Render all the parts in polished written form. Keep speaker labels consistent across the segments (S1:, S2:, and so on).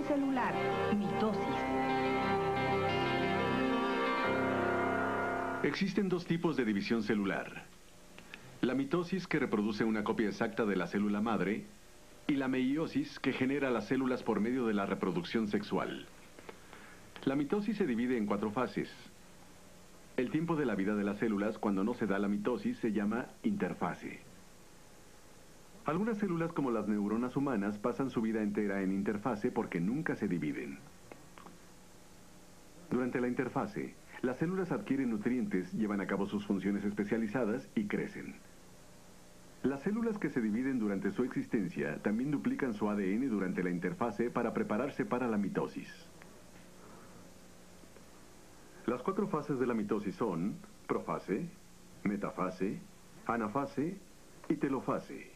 S1: Celular, mitosis.
S2: Existen dos tipos de división celular. La mitosis, que reproduce una copia exacta de la célula madre, y la meiosis, que genera las células por medio de la reproducción sexual. La mitosis se divide en 4 fases. El tiempo de la vida de las células cuando no se da la mitosis se llama interfase. Algunas células, como las neuronas humanas, pasan su vida entera en interfase porque nunca se dividen. Durante la interfase, las células adquieren nutrientes, llevan a cabo sus funciones especializadas y crecen. Las células que se dividen durante su existencia también duplican su ADN durante la interfase para prepararse para la mitosis. Las 4 fases de la mitosis son profase, metafase, anafase y telofase.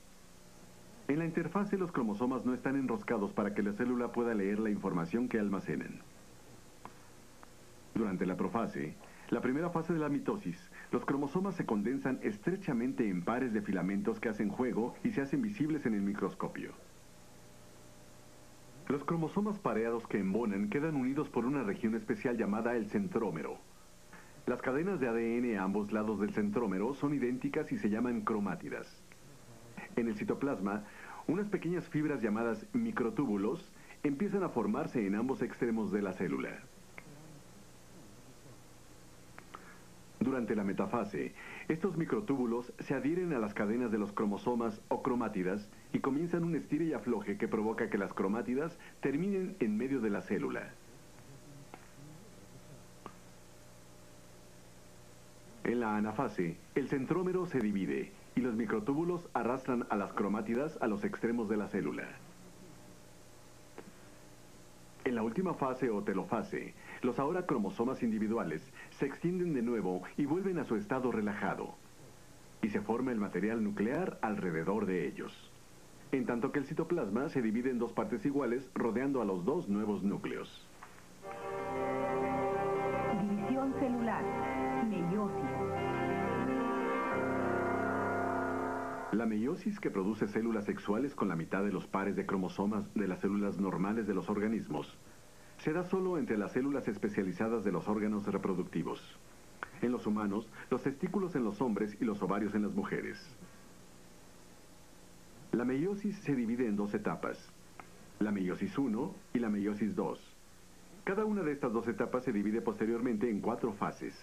S2: En la interfase, los cromosomas no están enroscados para que la célula pueda leer la información que almacenan. Durante la profase, la primera fase de la mitosis, los cromosomas se condensan estrechamente en pares de filamentos que hacen juego y se hacen visibles en el microscopio. Los cromosomas pareados que embonan quedan unidos por una región especial llamada el centrómero. Las cadenas de ADN a ambos lados del centrómero son idénticas y se llaman cromátidas. En el citoplasma, unas pequeñas fibras llamadas microtúbulos empiezan a formarse en ambos extremos de la célula. Durante la metafase, estos microtúbulos se adhieren a las cadenas de los cromosomas o cromátidas y comienzan un estire y afloje que provoca que las cromátidas terminen en medio de la célula. En la anafase, el centrómero se divide y los microtúbulos arrastran a las cromátidas a los extremos de la célula. En la última fase o telofase, los ahora cromosomas individuales se extienden de nuevo y vuelven a su estado relajado. Y se forma el material nuclear alrededor de ellos. En tanto que el citoplasma se divide en 2 partes iguales rodeando a los 2 nuevos núcleos.
S1: División celular, meiosis.
S2: La meiosis, que produce células sexuales con la mitad de los pares de cromosomas de las células normales de los organismos, se da solo entre las células especializadas de los órganos reproductivos. En los humanos, los testículos en los hombres y los ovarios en las mujeres. La meiosis se divide en 2 etapas, la meiosis 1 y la meiosis 2. Cada una de estas 2 etapas se divide posteriormente en 4 fases.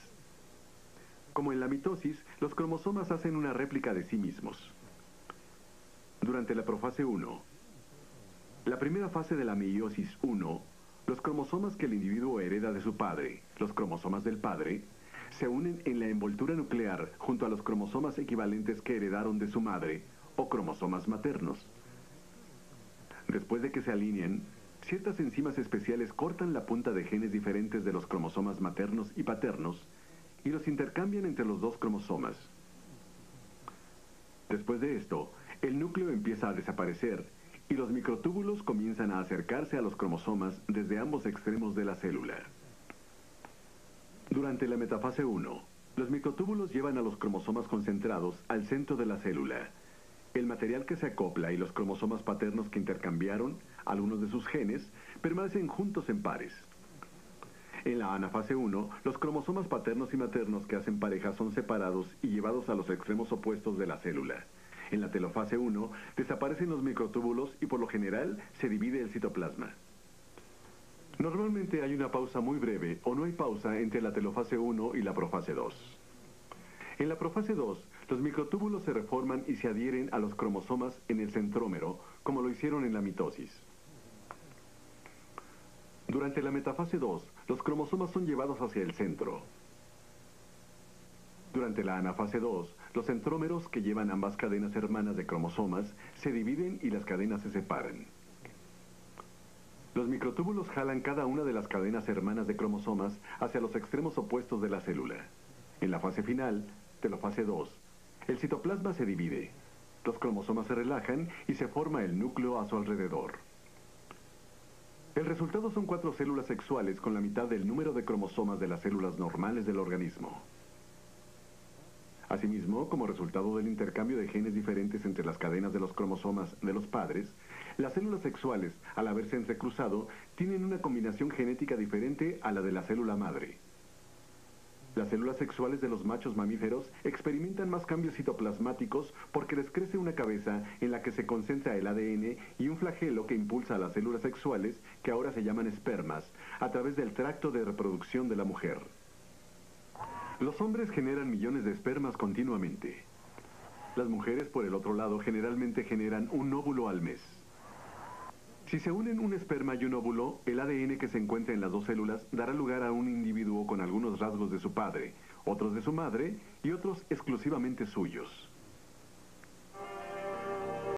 S2: Como en la mitosis, los cromosomas hacen una réplica de sí mismos. Durante la profase 1, la primera fase de la meiosis 1, los cromosomas que el individuo hereda de su padre, los cromosomas del padre, se unen en la envoltura nuclear junto a los cromosomas equivalentes que heredaron de su madre, o cromosomas maternos. Después de que se alineen, ciertas enzimas especiales cortan la punta de genes diferentes de los cromosomas maternos y paternos y los intercambian entre los 2 cromosomas. Después de esto, el núcleo empieza a desaparecer y los microtúbulos comienzan a acercarse a los cromosomas desde ambos extremos de la célula. Durante la metafase 1, los microtúbulos llevan a los cromosomas concentrados al centro de la célula. El material que se acopla y los cromosomas paternos que intercambiaron algunos de sus genes permanecen juntos en pares. En la anafase 1, los cromosomas paternos y maternos que hacen pareja son separados y llevados a los extremos opuestos de la célula. En la telofase 1, desaparecen los microtúbulos y por lo general se divide el citoplasma. Normalmente hay una pausa muy breve o no hay pausa entre la telofase 1 y la profase 2. En la profase 2, los microtúbulos se reforman y se adhieren a los cromosomas en el centrómero, como lo hicieron en la mitosis. Durante la metafase 2, los cromosomas son llevados hacia el centro. Durante la anafase 2, los centrómeros que llevan ambas cadenas hermanas de cromosomas se dividen y las cadenas se separan. Los microtúbulos jalan cada una de las cadenas hermanas de cromosomas hacia los extremos opuestos de la célula. En la fase final, telofase 2, el citoplasma se divide. Los cromosomas se relajan y se forma el núcleo a su alrededor. El resultado son 4 células sexuales con la mitad del número de cromosomas de las células normales del organismo. Asimismo, como resultado del intercambio de genes diferentes entre las cadenas de los cromosomas de los padres, las células sexuales, al haberse entrecruzado, tienen una combinación genética diferente a la de la célula madre. Las células sexuales de los machos mamíferos experimentan más cambios citoplasmáticos porque les crece una cabeza en la que se concentra el ADN y un flagelo que impulsa a las células sexuales, que ahora se llaman espermas, a través del tracto de reproducción de la mujer. Los hombres generan millones de espermas continuamente. Las mujeres, por el otro lado, generalmente generan un óvulo al mes. Si se unen un esperma y un óvulo, el ADN que se encuentra en las dos células dará lugar a un individuo con algunos rasgos de su padre, otros de su madre y otros exclusivamente suyos.